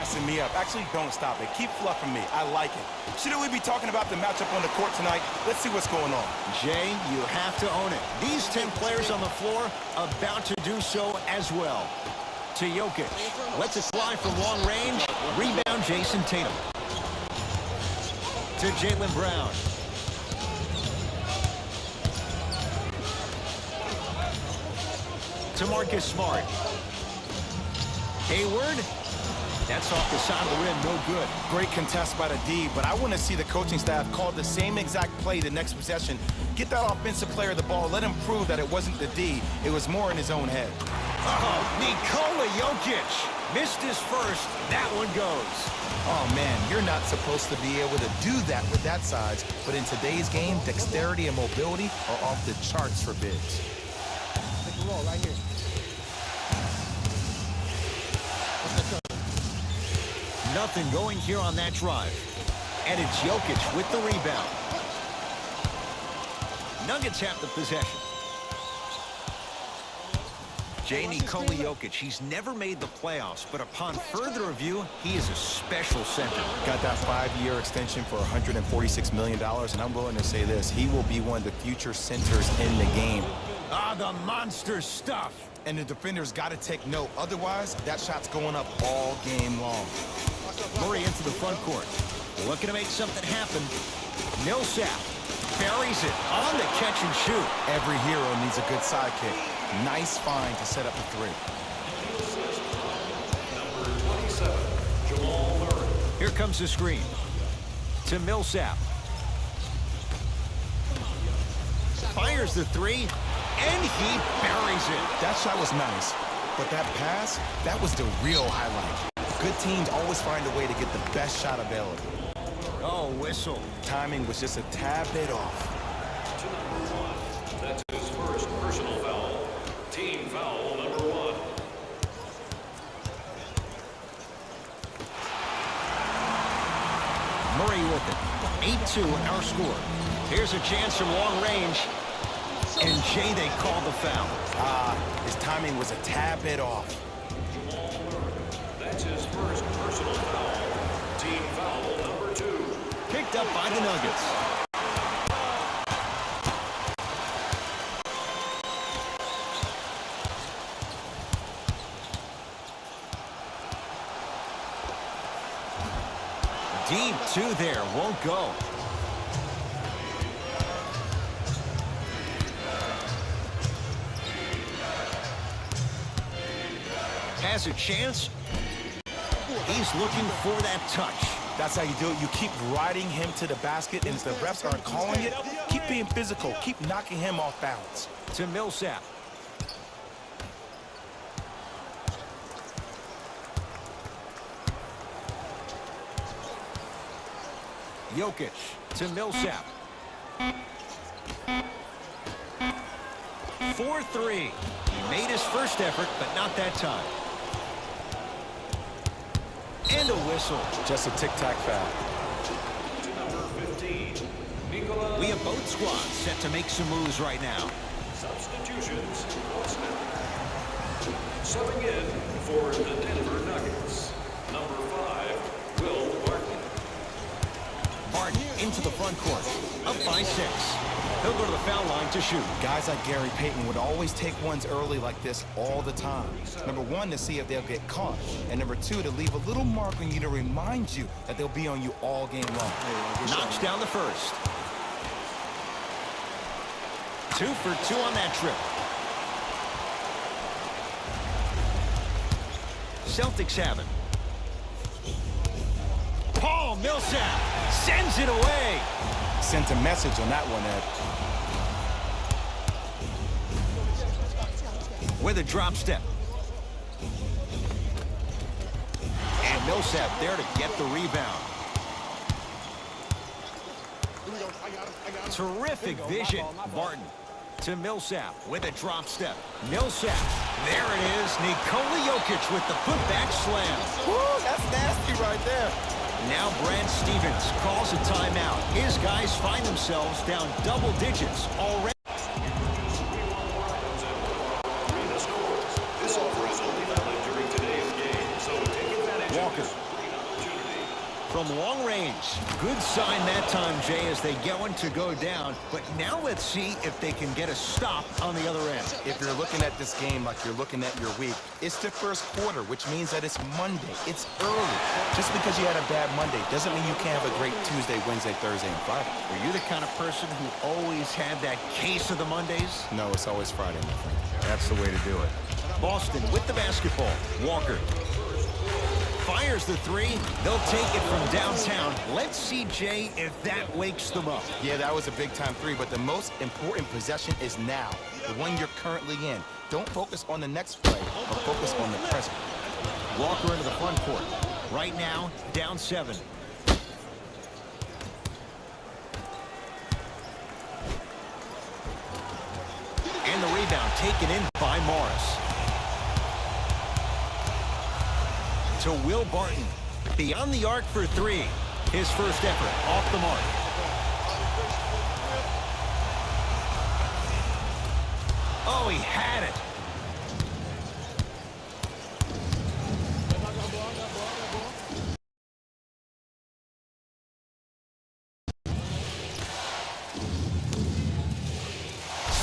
Messing me up. Actually, don't stop it. Keep fluffing me. I like it. Shouldn't we be talking about the matchup on the court tonight? Let's see what's going on. Jay, you have to own it. These 10 players on the floor about to do so as well. To Jokic. Lets it fly from long range. Rebound, Jason Tatum. To Jaylen Brown. To Marcus Smart. Hayward. That's off the side of the rim, no good. Great contest by the D, but I want to see the coaching staff call the same exact play the next possession. Get that offensive player the ball. Let him prove that it wasn't the D. It was more in his own head. Nikola Jokic missed his first. That one goes. Oh, man, you're not supposed to be able to do that with that size, but in today's game, dexterity and mobility are off the charts for bigs. Take a roll right here. Nothing going here on that drive. And it's Jokic with the rebound. Nuggets have the possession. Nikola Jokic, he's never made the playoffs, but upon further review, he is a special center. Got that 5-year extension for $146 million, and I'm willing to say this. He will be one of the future centers in the game. The monster stuff. And the defenders got to take note. Otherwise, that shot's going up all game long. Murray into the front court. Looking to make something happen. Millsap buries it on the catch and shoot. Every hero needs a good sidekick. Nice find to set up a three. Number 27, Jamal Murray. Here comes the screen. To Millsap. Fires the three, and he buries it. That shot was nice, but that pass, that was the real highlight. Good teams always find a way to get the best shot available. Oh, whistle. Timing was just a tad bit off. To number 1. That's his first personal foul. Team foul number 1. Murray with it. 8-2 our score. Here's a chance from long range. And Jay, they call the foul. His timing was a tad bit off. Jamal Murray. That's his first personal foul. Team foul number 2. Picked up by the Nuggets. Deep two there, won't go. Has a chance. He's looking for that touch. That's how you do it. You keep riding him to the basket, and if the refs aren't calling it, keep being physical. Keep knocking him off balance. To Millsap. Jokic to Millsap. 4-3. He made his first effort, but not that time. And a whistle. Just a tic-tac foul. To number 15, Nikola. We have both squads set to make some moves right now. Substitutions. Subbing in for the Denver Nuggets. Number 5, Will Barton. Barton into the front court. Up by 6. He'll go to the foul line to shoot. Guys like Gary Payton would always take ones early like this all the time. Number 1, to see if they'll get caught. And number 2, to leave a little mark on you to remind you that they'll be on you all game long. Knocks down the first. 2 for 2 on that trip. Celtics have it. Paul Millsap sends it away. Sent a message on that one, Ed. With a drop step. And Millsap there to get the rebound. Terrific vision. Barton to Millsap with a drop step. Millsap. There it is. Nikola Jokic with the putback slam. Woo, that's nasty right there. Now Brad Stevens calls a timeout. His guys find themselves down double digits already. This offer is only valid during today's game, so take advantage. Walker from long range. Good sign that time, Jay, as they go down. But now let's see if they can get a stop on the other end. If you're looking at this game like you're looking at your week, it's the first quarter, which means that it's Monday. It's early. Just because you had a bad Monday doesn't mean you can't have a great Tuesday, Wednesday, Thursday, and Friday. Are you the kind of person who always had that case of the Mondays? No, it's always Friday, my friend. That's the way to do it. Boston with the basketball. Walker fires the three. They'll take it from downtown. Let's see, Jay, if that wakes them up. Yeah, that was a big-time three, but the most important possession is now, the one you're currently in. Don't focus on the next play, but focus on the present. Walker into the front court. Right now, down 7. And the rebound taken in by Morris. To Will Barton. Beyond the arc for 3. His first effort off the mark. Oh, he had it.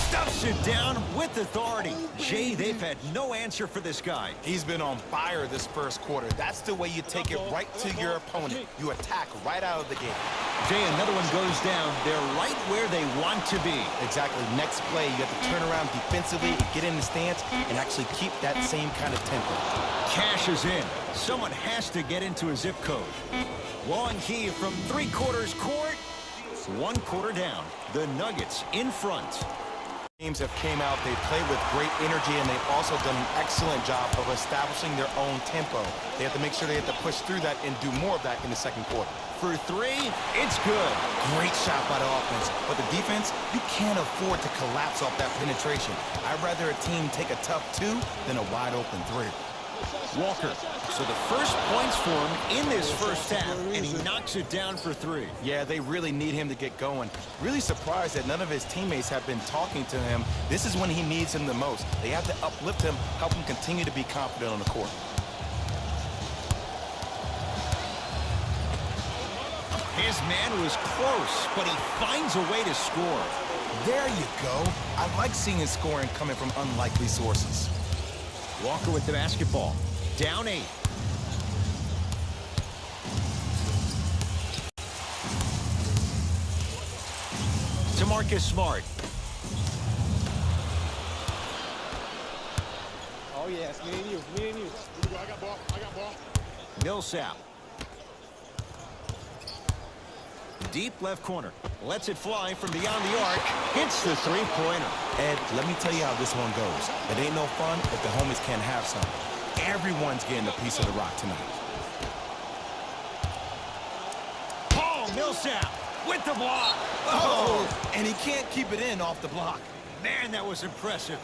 Stuffs it down with authority. Jay, they've had no answer for this guy. He's been on fire this first quarter. That's the way you take it right to your opponent. You attack right out of the gate. Jay, another one goes down. They're right where they want to be. Exactly. Next play, you have to turn around defensively and get in the stance and actually keep that same kind of tempo. Cash is in. Someone has to get into a zip code. Long heave from 3/4 court. 1 quarter down. The Nuggets in front. Teams have came out, they've played with great energy, and they've also done an excellent job of establishing their own tempo. They have to make sure they have to push through that and do more of that in the second quarter. For 3, it's good. Great shot by the offense, but the defense, you can't afford to collapse off that penetration. I'd rather a team take a tough 2 than a wide open 3. Walker. So the first points for him in this first half, and he knocks it down for 3. Yeah, they really need him to get going. Really surprised that none of his teammates have been talking to him. This is when he needs him the most. They have to uplift him, help him continue to be confident on the court. His man was close, but he finds a way to score. There you go. I like seeing his scoring coming from unlikely sources. Walker with the basketball. Down 8. To Marcus Smart. Oh, yes. Me and you. Me and you. I got ball. I got ball. Millsap. Deep left corner. Lets it fly from beyond the arc. Hits the three-pointer. Ed, let me tell you how this one goes. It ain't no fun if the homies can't have some. Everyone's getting a piece of the rock tonight. Paul Millsap with the block. Oh, and he can't keep it in off the block. Man, that was impressive.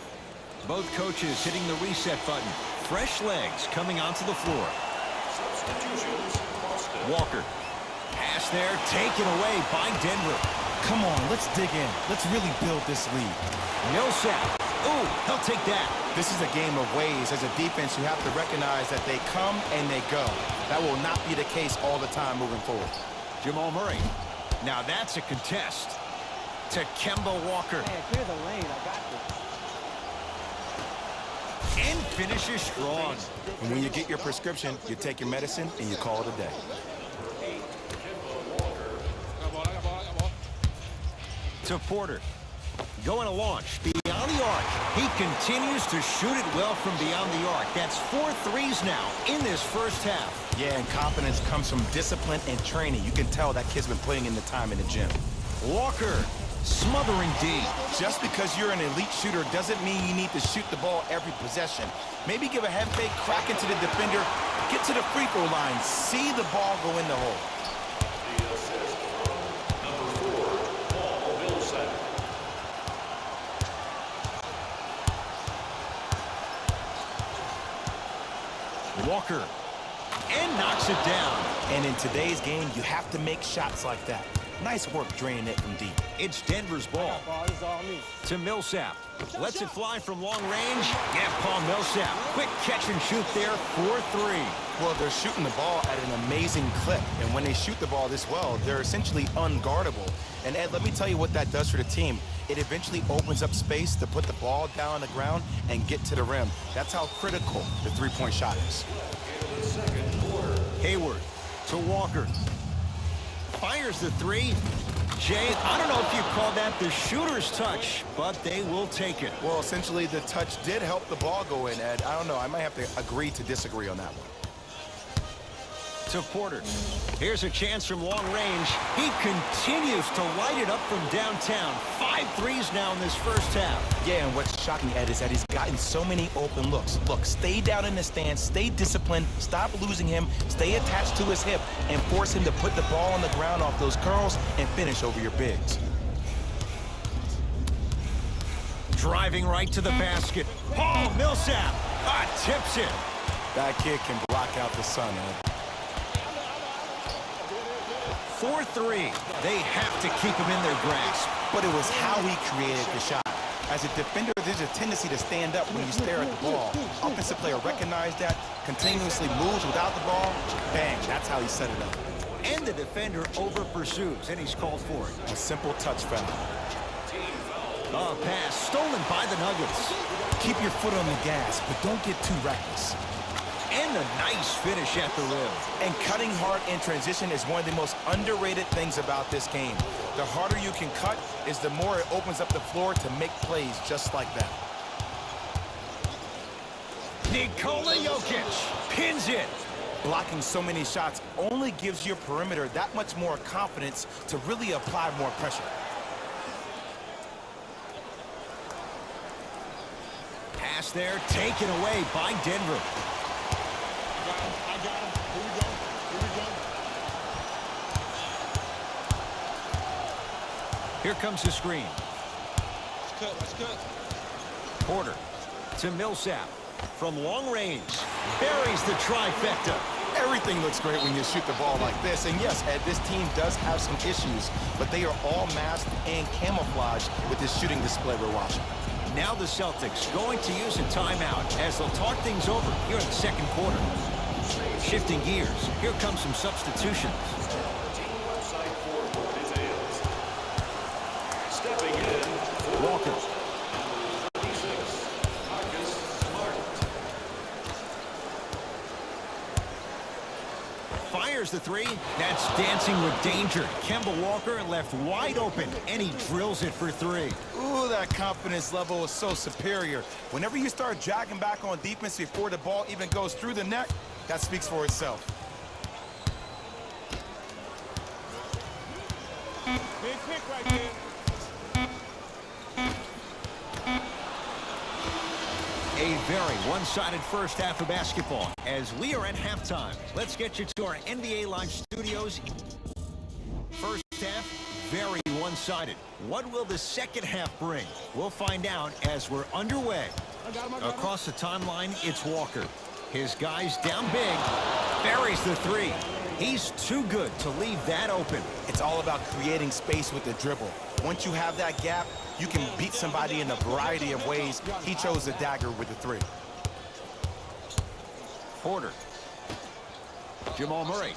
Both coaches hitting the reset button. Fresh legs coming onto the floor. Substitutions, Boston. Walker. Pass there, taken away by Denver. Come on, let's dig in. Let's really build this lead. Millsap. Ooh, he'll take that. This is a game of ways. As a defense, you have to recognize that they come and they go. That will not be the case all the time moving forward. Jamal Murray. Now that's a contest. To Kemba Walker. Man, clear the lane. I got this. And finishes strong. And when you get your prescription, you take your medicine and you call it a day. To Porter. Going to launch beyond the arc. He continues to shoot it well from beyond the arc. That's 4 threes now in this first half. Yeah, and confidence comes from discipline and training. You can tell that kid's been putting in the time in the gym. Walker smothering D. Just because you're an elite shooter doesn't mean you need to shoot the ball every possession. Maybe give a head fake, crack into the defender, get to the free throw line, see the ball go in the hole. The assist from number 4, Paul Millsap. Walker. And knocks it down. And in today's game, you have to make shots like that. Nice work draining it from deep. It's Denver's ball. Ball, this is all me. To Millsap. Lets it fly from long range. Yeah, Paul Millsap. Quick catch and shoot there for 3. Well, they're shooting the ball at an amazing clip. And when they shoot the ball this well, they're essentially unguardable. And Ed, let me tell you what that does for the team. It eventually opens up space to put the ball down on the ground and get to the rim. That's how critical the three-point shot is. Hayward to Walker. Fires the 3. Jay, I don't know if you call that the shooter's touch, but they will take it. Well, essentially, the touch did help the ball go in, Ed. I don't know. I might have to agree to disagree on that one. To Porter. Here's a chance from long range. He continues to light it up from downtown. 5 threes now in this first half. Yeah, and what's shocking, Ed, is that he's gotten so many open looks. Look, stay down in the stance, stay disciplined, stop losing him, stay attached to his hip, and force him to put the ball on the ground off those curls and finish over your bigs. Driving right to the basket. Paul Millsap tips it. That kid can block out the sun, Ed. 4-3. They have to keep him in their grasp. But it was how he created the shot. As a defender, there's a tendency to stand up when you stare at the ball. Offensive player recognized that, continuously moves without the ball. Bang, that's how he set it up. And the defender over-pursues, and he's called for it. A simple touch foul. Pass stolen by the Nuggets. Keep your foot on the gas, but don't get too reckless. And a nice finish at the rim. And cutting hard in transition is one of the most underrated things about this game. The harder you can cut is the more it opens up the floor to make plays just like that. Nikola Jokic pins it. Blocking so many shots only gives your perimeter that much more confidence to really apply more pressure. Pass there, taken away by Denver. I got him. Here we go. Here we go. Here comes the screen. Let's cut. Let's cut. Porter to Millsap. From long range. Buries the trifecta. Everything looks great when you shoot the ball like this. And yes, Ed, this team does have some issues, but they are all masked and camouflaged with this shooting display we're watching. Now the Celtics going to use a timeout as they'll talk things over here in the second quarter. Shifting gears, here comes some substitutions. Stepping in, Walker. Fires the 3. That's dancing with danger. Kemba Walker left wide open, and he drills it for 3. Ooh, that confidence level is so superior. Whenever you start dragging back on defense before the ball even goes through the net, that speaks for itself. Big pick right there. A very one-sided first half of basketball as we are at halftime. Let's get you to our NBA Live studios. First half, very one-sided. What will the second half bring? We'll find out as we're underway. Across the timeline, it's Walker. His guys down big. Buries the 3. He's too good to leave that open. It's all about creating space with the dribble. Once you have that gap, you can beat somebody in a variety of ways. He chose the dagger with the 3. Porter. Jamal Murray.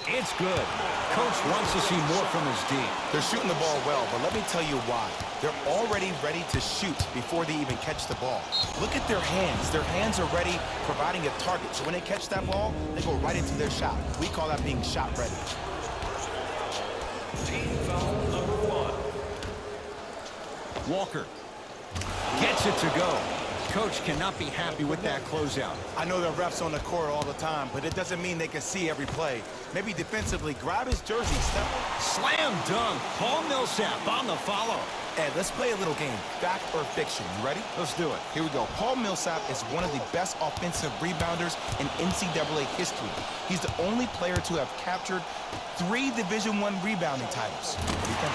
It's good. Coach wants to see more from his D. They're shooting the ball well, but let me tell you why. They're already ready to shoot before they even catch the ball. Look at their hands. Their hands are ready, providing a target. So when they catch that ball, they go right into their shot. We call that being shot ready. team foul number 1. Walker gets it to go. Coach cannot be happy with that closeout. I know the refs on the court all the time, but it doesn't mean they can see every play. Maybe defensively, grab his jersey, step. Slam dunk. Paul Millsap on the follow. Ed, let's play a little game. Fact or fiction. You ready? Let's do it. Here we go. Paul Millsap is one of the best offensive rebounders in NCAA history. He's the only player to have captured 3 Division I rebounding titles. What do you think?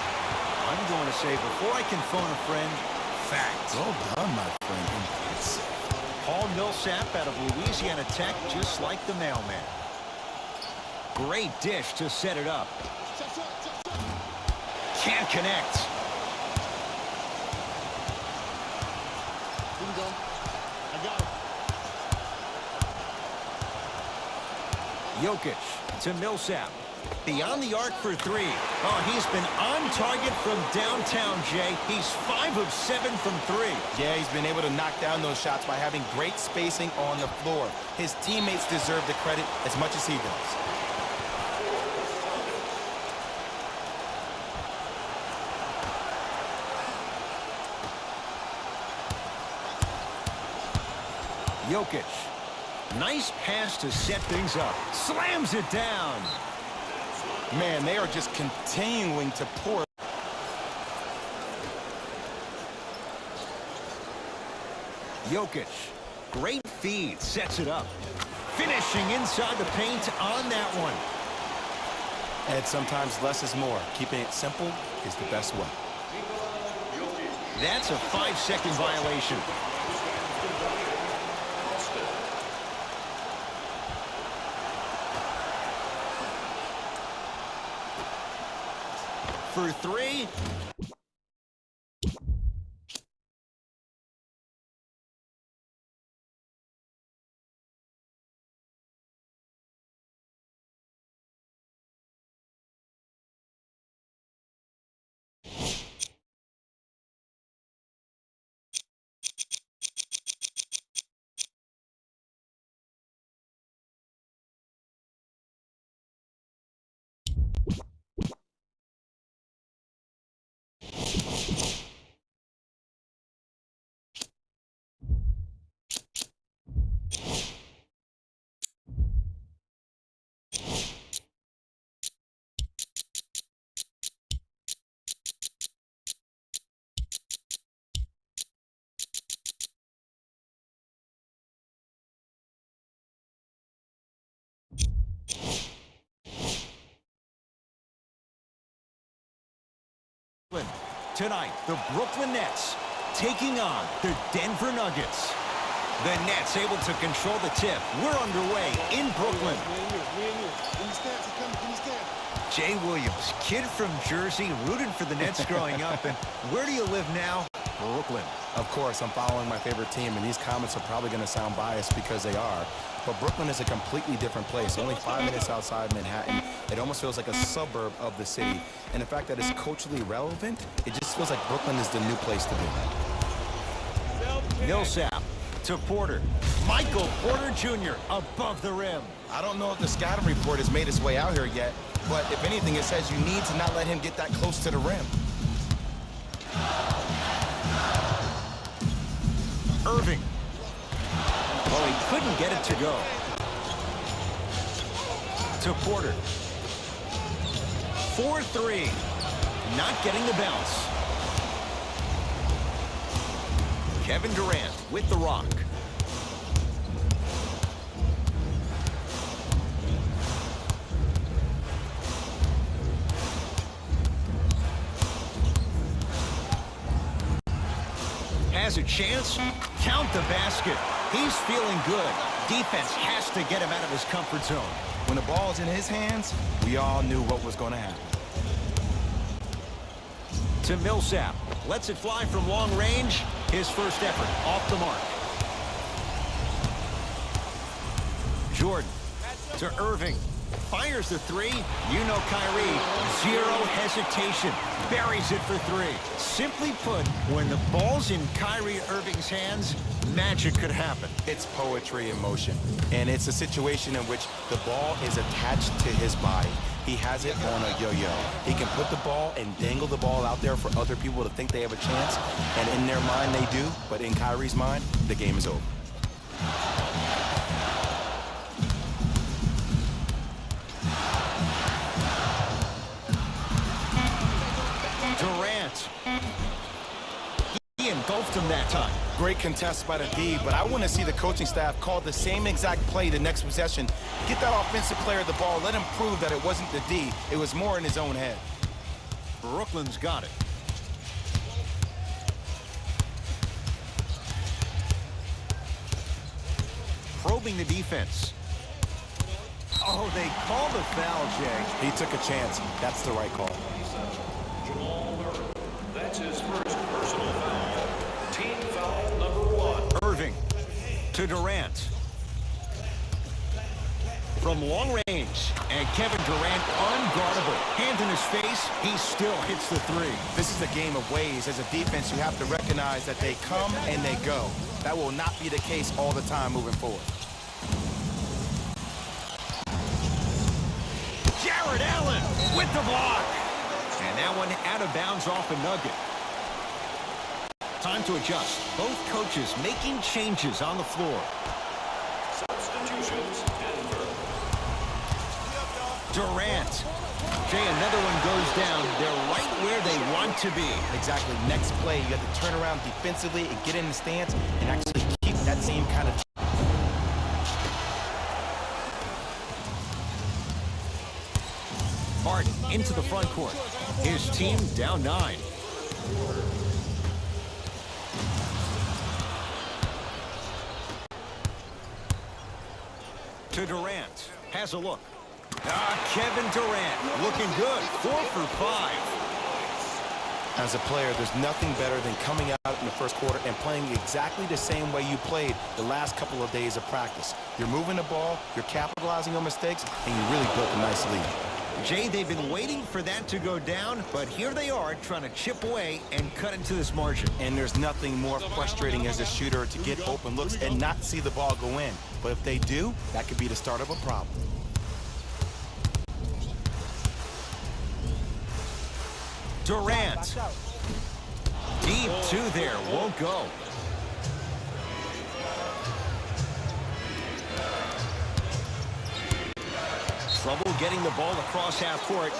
I'm going to say, before I can phone a friend, fact. Well done, my friend. Paul Millsap out of Louisiana Tech, just like the mailman. Great dish to set it up. Can't connect. Here we go. I got him. Jokic to Millsap. Beyond the arc for three. Oh, he's been on target from downtown, Jay. He's 5 of 7 from three. Yeah, he's been able to knock down those shots by having great spacing on the floor. His teammates deserve the credit as much as he does. Jokic. Nice pass to set things up. Slams it down. Man, they are just continuing to pour. Jokic. Great feed. Sets it up. Finishing inside the paint on that one. And sometimes less is more. Keeping it simple is the best way. That's a 5-second violation. For three. Tonight, the Brooklyn Nets taking on the Denver Nuggets. The Nets able to control the tip. We're underway in Brooklyn. Me and you. Give me stats. Come, give me stats. Jay Williams, kid from Jersey, rooted for the Nets growing up. And where do you live now? Brooklyn. Of course, I'm following my favorite team, and these comments are probably going to sound biased because they are. But Brooklyn is a completely different place. Only 5 minutes outside Manhattan. It almost feels like a suburb of the city. And the fact that it's culturally relevant, it just feels like Brooklyn is the new place to be. Millsap to Porter. Michael Porter Jr. above the rim. I don't know if the scouting report has made its way out here yet, but if anything, it says you need to not let him get that close to the rim. Irving. Well, he couldn't get it to go. To Porter. 4-3. Not getting the bounce. Kevin Durant with the rock. Has a chance. Count the basket. He's feeling good. Defense has to get him out of his comfort zone. When the ball's in his hands, we all knew what was going to happen. To Millsap. Lets it fly from long range. His first effort off the mark. Jordan to Irving. Fires the three. You know Kyrie. Zero hesitation. Buries it for three. Simply put, when the ball's in Kyrie Irving's hands, magic could happen. It's poetry in motion, and it's a situation in which the ball is attached to his body. He has it on a yo-yo. He can put the ball and dangle the ball out there for other people to think they have a chance, and in their mind they do, but in Kyrie's mind, the game is over. Durant. He engulfed him that time. Great contest by the D, but I want to see the coaching staff call the same exact play the next possession. Get that offensive player the ball. Let him prove that it wasn't the D. It was more in his own head. Brooklyn's got it. Probing the defense. Oh, they called the foul, Jay. He took a chance. That's the right call. Jamal That's his first personal foul. Team foul number 1. Irving to Durant. From long range, and Kevin Durant unguardable. Hand in his face, he still hits the three. This is a game of ways. As a defense, you have to recognize that they come and they go. That will not be the case all the time moving forward. Jared Allen with the block. And that one out of bounds off a nugget. Time to adjust. Both coaches making changes on the floor. Substitutions, Denver. Durant. Jay, another one goes down. They're right where they want to be. Exactly. Next play, you have to turn around defensively and get in the stance and actually keep that same kind of... Harden into the front court. His team down 9. To Durant. Has a look. Kevin Durant looking good. 4 for 5. As a player, there's nothing better than coming out in the first quarter and playing exactly the same way you played the last couple of days of practice. You're moving the ball, you're capitalizing on mistakes, and you really built a nice lead. Jay, they've been waiting for that to go down, but here they are trying to chip away and cut into this margin. And there's nothing more frustrating as a shooter to get open looks and not see the ball go in. But if they do, that could be the start of a problem. Durant. Deep 2 there, won't go. Trouble getting the ball across half court.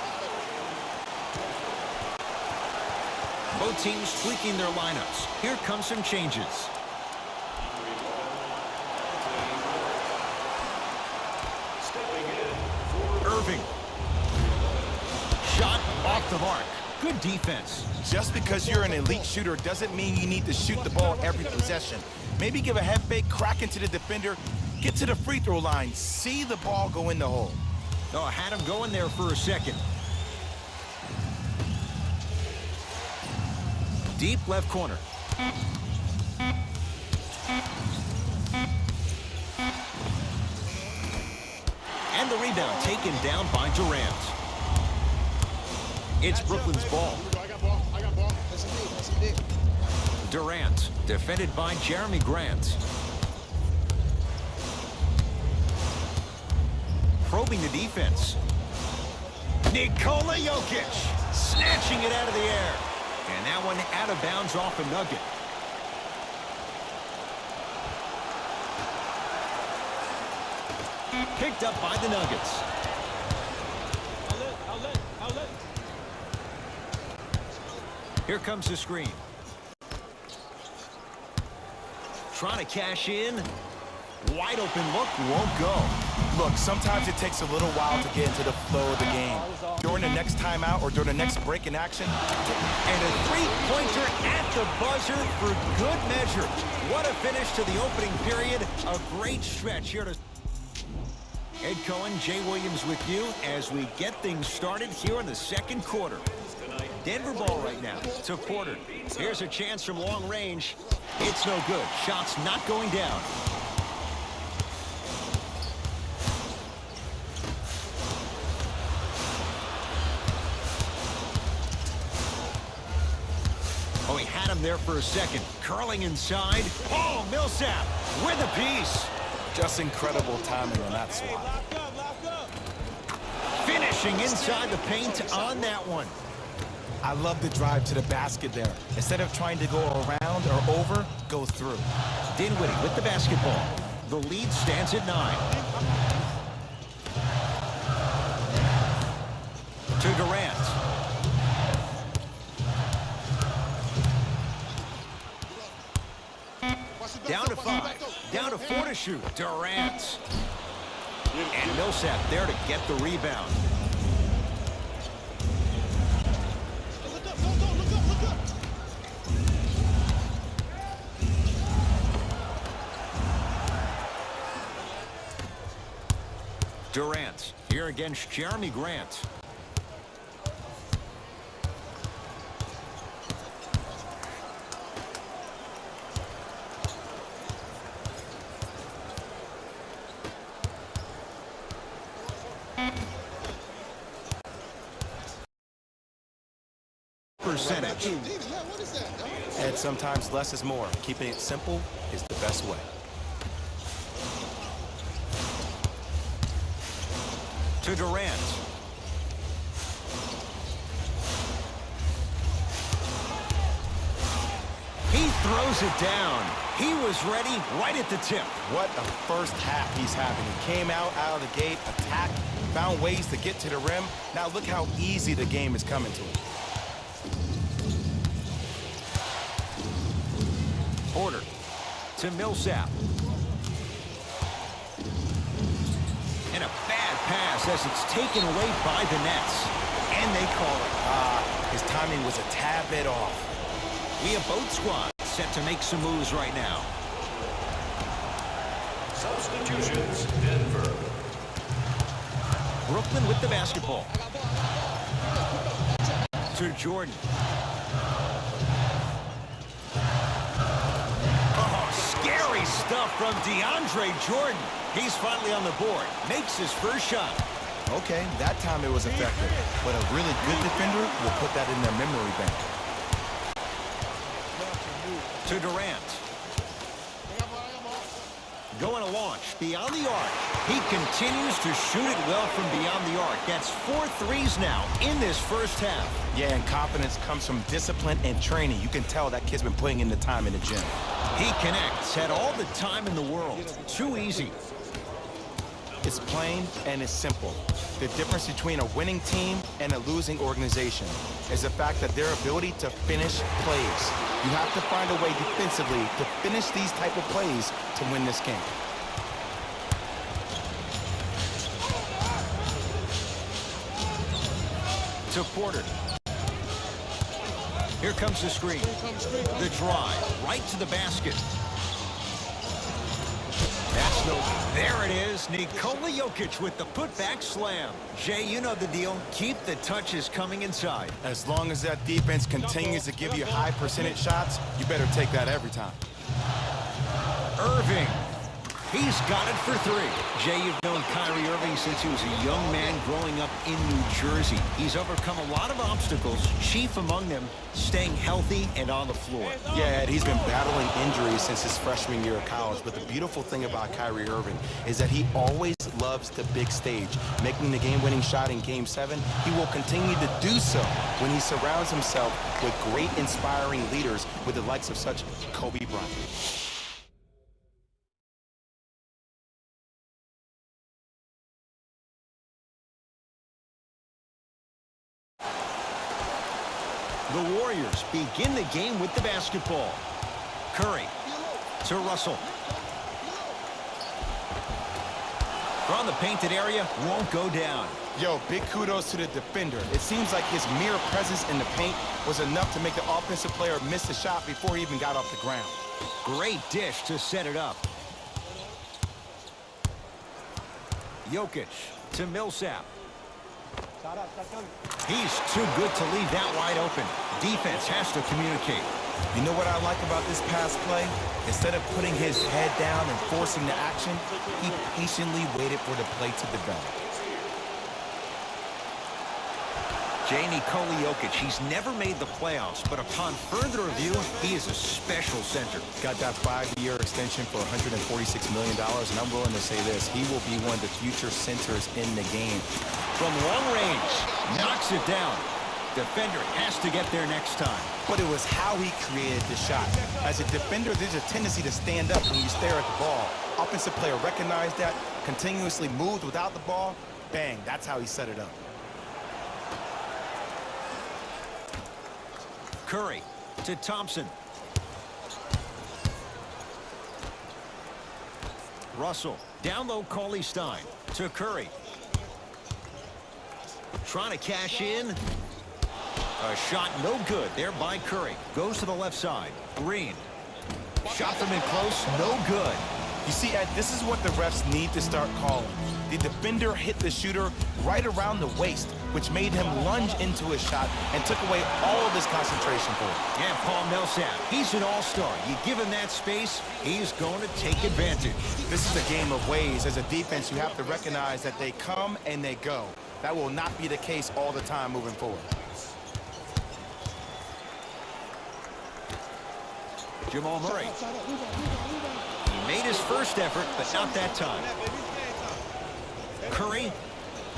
Both teams tweaking their lineups. Here come some changes. Irving. Shot off the mark. Good defense. Just because you're an elite shooter doesn't mean you need to shoot the ball every possession. Maybe give a head fake, crack into the defender, get to the free throw line, see the ball go in the hole. Oh, had him going there for a second. Deep left corner. And the rebound taken down by Durant. It's Brooklyn's ball. I got ball. I got ball. That's it. Durant, defended by Jeremy Grant. Probing the defense. Nikola Jokic, snatching it out of the air. And that one out of bounds off a nugget. Picked up by the Nuggets. Outlet. Here comes the screen. Trying to cash in. Wide open look, won't go. Look, sometimes it takes a little while to get into the flow of the game. During the next timeout or during the next break in action. And a three-pointer at the buzzer for good measure. What a finish to the opening period. A great stretch here to... Ed Cohen, Jay Williams with you as we get things started here in the second quarter. Denver ball right now to Porter. Here's a chance from long range. It's no good. Shots not going down. Oh, he had him there for a second. Curling inside. Oh, Millsap with a piece. Just incredible timing on that swat. Lock up. Finishing inside the paint on that one. I love the drive to the basket there. Instead of trying to go around or over, go through. Dinwiddie with the basketball. The lead stands at 9. To Durant. Down to 5. Down to 4 to shoot. Durant. And Millsap there to get the rebound. Look up. Durant here against Jeremy Grant. percentage. What is that? And sometimes less is more. Keeping it simple is the best way. To Durant. He throws it down. He was ready right at the tip. What a first half he's having. He came out of the gate, attacked, found ways to get to the rim. Now look how easy the game is coming to him. Porter to Millsap. And a bad pass as it's taken away by the Nets. And they call it. His timing was a tad bit off. We have both squads set to make some moves right now. Substitutions, Denver. Brooklyn with the basketball. To Jordan. Oh, scary stuff from DeAndre Jordan. He's finally on the board. Makes his first shot. Okay, that time it was effective. But a really good defender will put that in their memory bank. To Durant. Going to launch beyond the arc. He continues to shoot it well from beyond the arc. That's 4 threes now in this first half. Yeah, and confidence comes from discipline and training. You can tell that kid's been putting in the time in the gym. He connects, had all the time in the world. Too easy. It's plain and it's simple. The difference between a winning team and a losing organization is the fact that their ability to finish plays. You have to find a way defensively to finish these type of plays to win this game. To Porter. Here comes the screen. The drive right to the basket. That's no. There it is. Nikola Jokic with the putback slam. Jay, you know the deal. Keep the touches coming inside. As long as that defense continues to give you high percentage shots, you better take that every time. Irving. He's got it for 3. Jay, you've known Kyrie Irving since he was a young man growing up in New Jersey. He's overcome a lot of obstacles, chief among them staying healthy and on the floor. Yeah, Ed, he's been battling injuries since his freshman year of college, but the beautiful thing about Kyrie Irving is that he always loves the big stage. Making the game-winning shot in Game 7, he will continue to do so when he surrounds himself with great, inspiring leaders with the likes of such Kobe Bryant. The Warriors begin the game with the basketball. Curry to Russell. From the painted area, won't go down. Yo, big kudos to the defender. It seems like his mere presence in the paint was enough to make the offensive player miss the shot before he even got off the ground. Great dish to set it up. Jokic to Millsap. He's too good to leave that wide open. Defense has to communicate. You know what I like about this pass play? Instead of putting his head down and forcing the action, he patiently waited for the play to develop. Jay, Nikola Jokic, he's never made the playoffs, but upon further review, he is a special center. Got that 5-year extension for $146 million, and I'm willing to say this, he will be one of the future centers in the game. From long range, knocks it down. Defender has to get there next time. But it was how he created the shot. As a defender, there's a tendency to stand up when you stare at the ball. Offensive player recognized that, continuously moved without the ball. Bang, that's how he set it up. Curry to Thompson. Russell, down low, Cauley Stein to Curry. Trying to cash in. A shot no good there by Curry. Goes to the left side. Green. Shot from in close, no good. You see, Ed, this is what the refs need to start calling. The defender hit the shooter right around the waist, which made him lunge into his shot and took away all of his concentration for it. Yeah, Paul Millsap, he's an all-star. You give him that space, he's going to take advantage. This is a game of ways. As a defense, you have to recognize that they come and they go. That will not be the case all the time moving forward. Jamal Murray. Side up, rebound. He made his first effort, but not that time. Curry.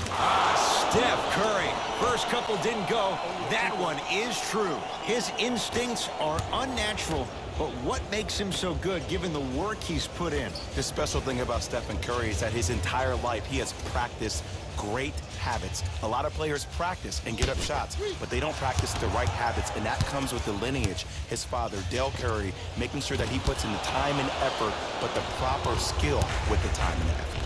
Steph Curry. First couple didn't go. That one is true. His instincts are unnatural, but what makes him so good given the work he's put in? The special thing about Stephen Curry is that his entire life he has practiced great habits. A lot of players practice and get up shots, but they don't practice the right habits, and that comes with the lineage. His father, Dale Curry, making sure that he puts in the time and effort, but the proper skill with the time and effort.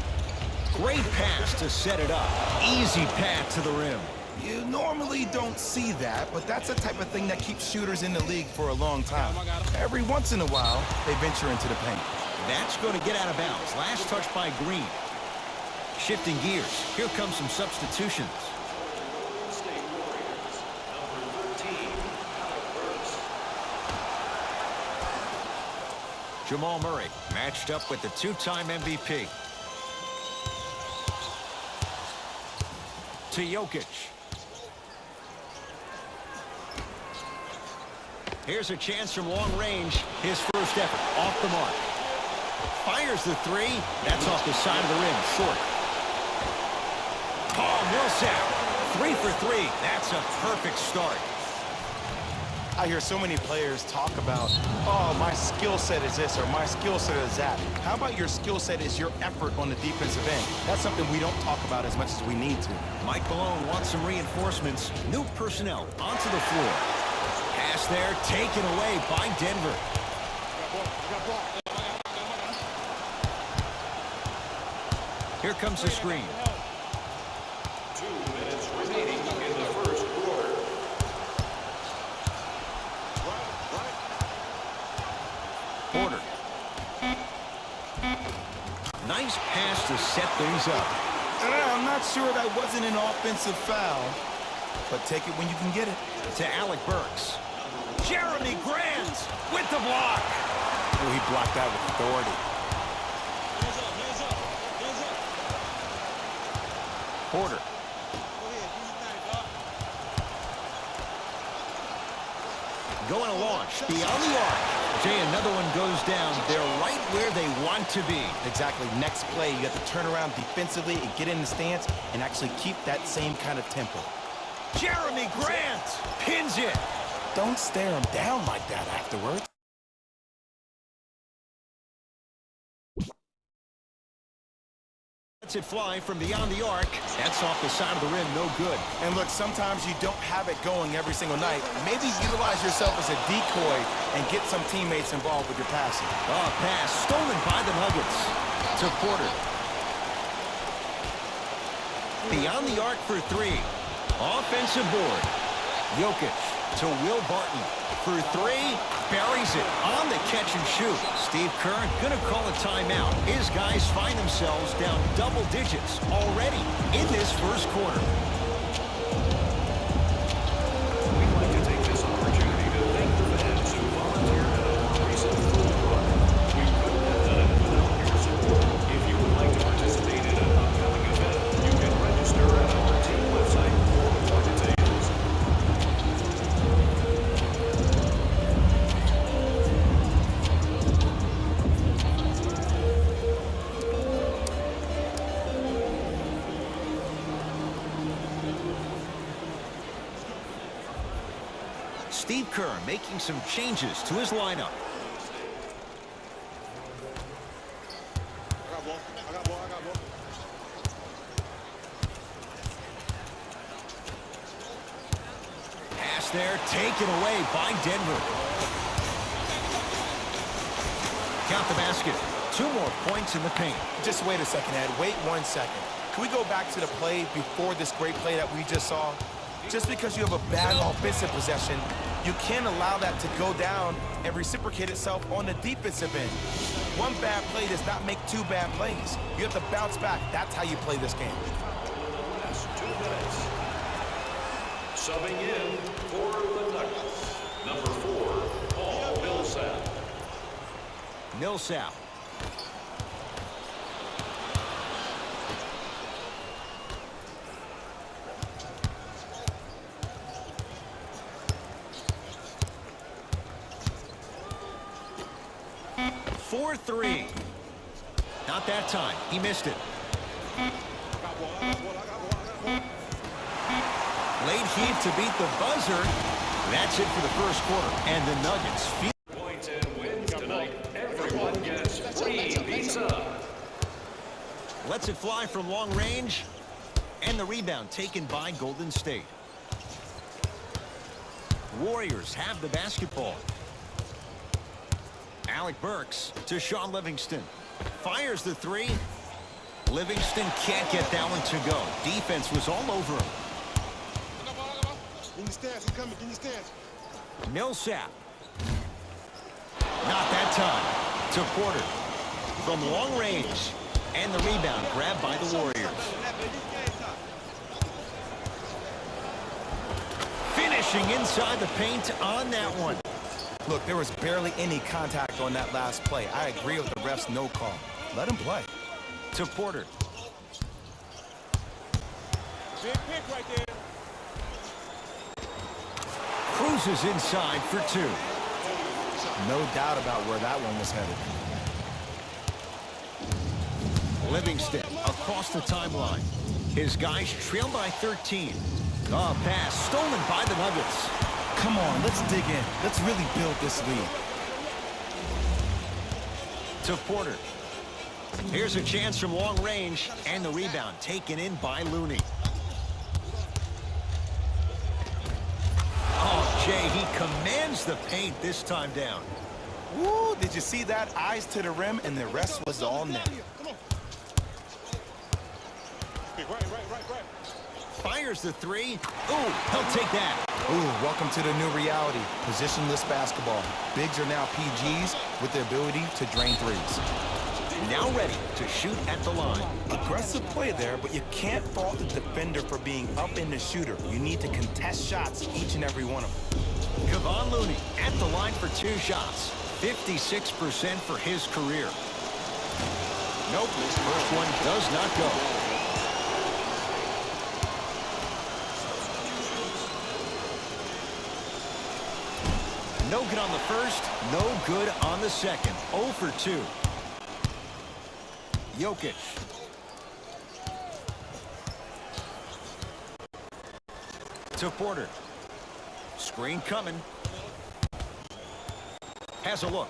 Great pass to set it up. Easy path to the rim. You normally don't see that, but that's the type of thing that keeps shooters in the league for a long time. Every once in a while, they venture into the paint. That's going to get out of bounds. Last touch by Green. Shifting gears. Here comes some substitutions. State Warriors, number 13, Alec Burks. Jamal Murray matched up with the two-time MVP. To Jokic. Here's a chance from long range. His first effort off the mark. Fires the three. That's off the side of the rim. Short. Paul Millsap. 3 for 3. That's a perfect start. I hear so many players talk about, oh, my skill set is this or my skill set is that. How about your skill set is your effort on the defensive end? That's something we don't talk about as much as we need to. Mike Malone wants some reinforcements. New personnel onto the floor. Pass there, taken away by Denver. Here comes the screen. 2 minutes remaining in the first quarter. Porter. Nice pass to set things up. I'm not sure that wasn't an offensive foul, but take it when you can get it. To Alec Burks. Jeremy Grant with the block. Oh, he blocked that with authority. Porter. Going to launch beyond the arc. Jay, another one goes down. They're right where they want to be. Exactly. Next play, you have to turn around defensively and get in the stance and actually keep that same kind of tempo. Jeremy Grant pins it. Don't stare him down like that afterwards. Lets it fly from beyond the arc. That's off the side of the rim, no good. And look, sometimes you don't have it going every single night. Maybe utilize yourself as a decoy and get some teammates involved with your passing. Oh, pass stolen by the Nuggets. To Porter. Beyond the arc for 3. Offensive board. Jokic to Will Barton. For 3, buries it on the catch and shoot. Steve Kerr going to call a timeout. His guys find themselves down double digits already in this first quarter. We'd like to take this opportunity to thank the fans who volunteered at our recent food run. We couldn't have done it without your support. If you would like to participate in an upcoming event, you can register at our team website for more details. Steve Kerr making some changes to his lineup. I got ball. Pass there, taken away by Denver. Count the basket. 2 more points in the paint. Just wait a second, Ed. Wait 1 second. Can we go back to the play before this great play that we just saw? Just because you have a bad offensive possession, you can't allow that to go down and reciprocate itself on the defensive end. 1 bad play does not make 2 bad plays. You have to bounce back. That's how you play this game. That's 2 minutes. Subbing in for the Nuggets, number 4, Paul Millsap. Millsap. 4-3. Not that time. He missed it. Late heave to beat the buzzer. That's it for the first quarter. And the Nuggets feel Points and wins tonight. Everyone gets free pizza. lets it fly from long range. And the rebound taken by Golden State. Warriors have the basketball. Alec Burks to Sean Livingston. Fires the three. Livingston can't get that one to go. Defense was all over him. Can you stand? He's coming. Can you stand? Millsap. Not that time. To Porter. From long range. And the rebound grabbed by the Warriors. Finishing inside the paint on that one. Look, there was barely any contact on that last play. I agree with the ref's no call. Let him play. To Porter. Big pick right there. Cruises inside for two. No doubt about where that one was headed. Livingston across the timeline. His guys trail by 13. Oh, pass stolen by the Nuggets. Come on, let's dig in. Let's really build this lead. To Porter. Here's a chance from long range. And the rebound taken in by Looney. Oh, Jay, he commands the paint this time down. Woo, did you see that? Eyes to the rim, and the rest was all net. Come on. Right. Fires the three. Ooh, he'll take that. Ooh, welcome to the new reality. Positionless basketball. Bigs are now PGs with the ability to drain threes. Now ready to shoot at the line. Aggressive play there, but you can't fault the defender for being up in the shooter. You need to contest shots, each and every one of them. Kevon Looney at the line for two shots. 56% for his career. Nope, his first one does not go. No good on the first, no good on the second. 0 for 2. Jokic. To Porter. Screen coming. Has a look.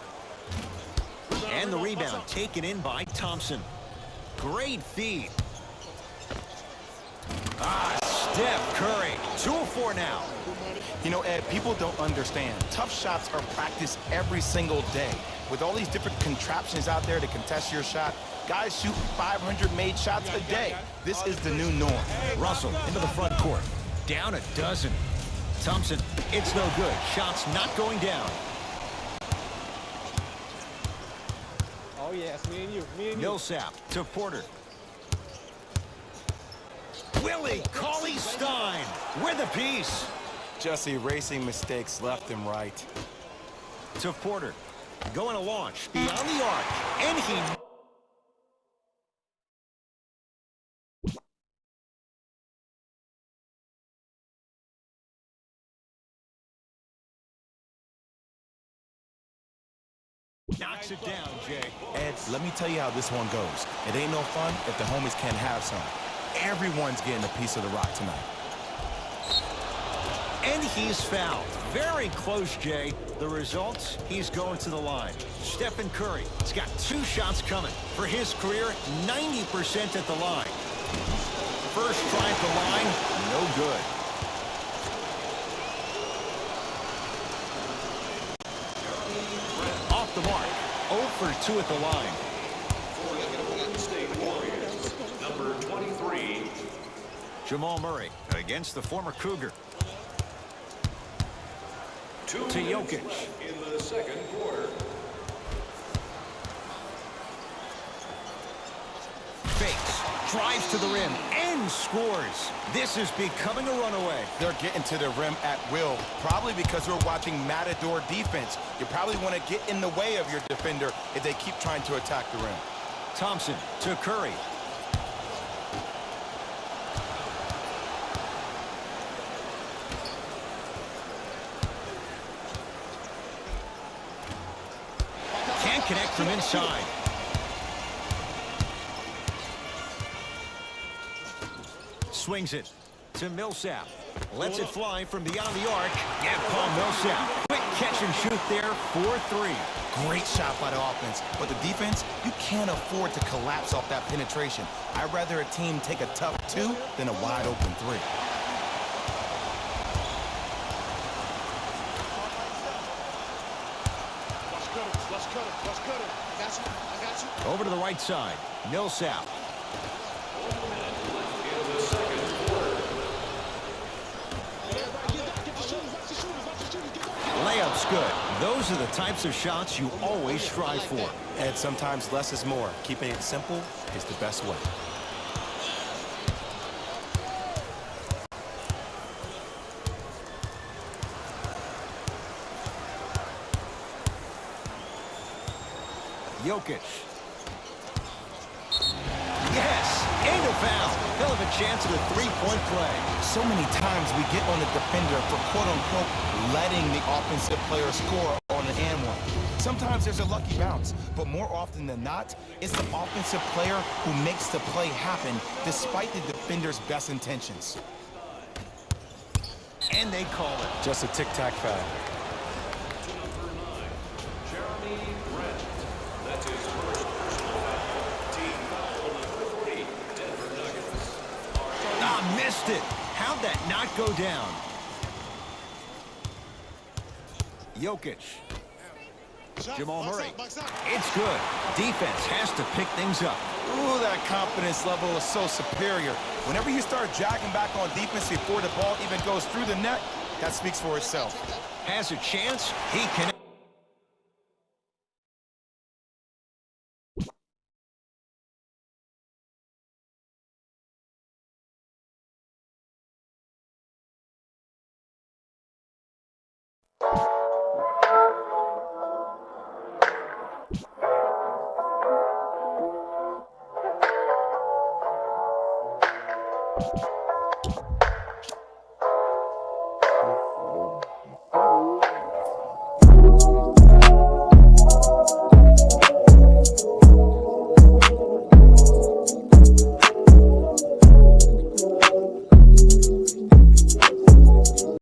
And the rebound taken in by Thompson. Great feed. Steph Curry. 2 of 4 now. You know, Ed, people don't understand. Tough shots are practiced every single day. With all these different contraptions out there to contest your shot, guys shoot 500 made shots a day. This is the new norm. Russell into the front court. Down a dozen. Thompson, it's no good. Shots not going down. Oh, yes, me and you. Millsap to Porter. Willie Cauley-Stein with a piece. Just erasing mistakes left and right. To Porter. Going to launch beyond the arc. And he... knocks it down, Jay. Ed, let me tell you how this one goes. It ain't no fun if the homies can't have some. Everyone's getting a piece of the rock tonight. And he's fouled. Very close, Jay. The results, he's going to the line. Stephen Curry has got 2 shots coming. For his career, 90% at the line. First try at the line, no good. Off the mark, 0 for 2 at the line. For the Golden State Warriors, number 23. Jamal Murray against the former Cougar. 2 To minutes Jokic. left in the second quarter. Fakes, drives to the rim, and scores. This is becoming a runaway. They're getting to the rim at will, probably because we're watching Matador defense. You probably want to get in the way of your defender if they keep trying to attack the rim. Thompson to Curry. Can't connect from inside. Swings it to Millsap. Lets it fly from beyond the arc. And Paul Millsap. Quick catch and shoot there for 3. Great shot by the offense, but the defense, you can't afford to collapse off that penetration. I'd rather a team take a tough 2 than a wide open 3. Let's cut it. I got you. Over to the right side. Millsap. Layup's good. Those are the types of shots you always strive for. And sometimes less is more. Keeping it simple is the best way. Jokic. Yes, and a foul. He'll have a chance at a 3-point play. So many times we get on the defender for quote-unquote letting the offensive player score on an and one. Sometimes there's a lucky bounce, but more often than not, it's the offensive player who makes the play happen despite the defender's best intentions. And they call it. Just a tic-tac foul. Missed it. How'd that not go down? Jokic. Jamal Murray. It's good. Defense has to pick things up. Ooh, that confidence level is so superior. Whenever you start jogging back on defense before the ball even goes through the net, that speaks for itself. Has a chance. He can.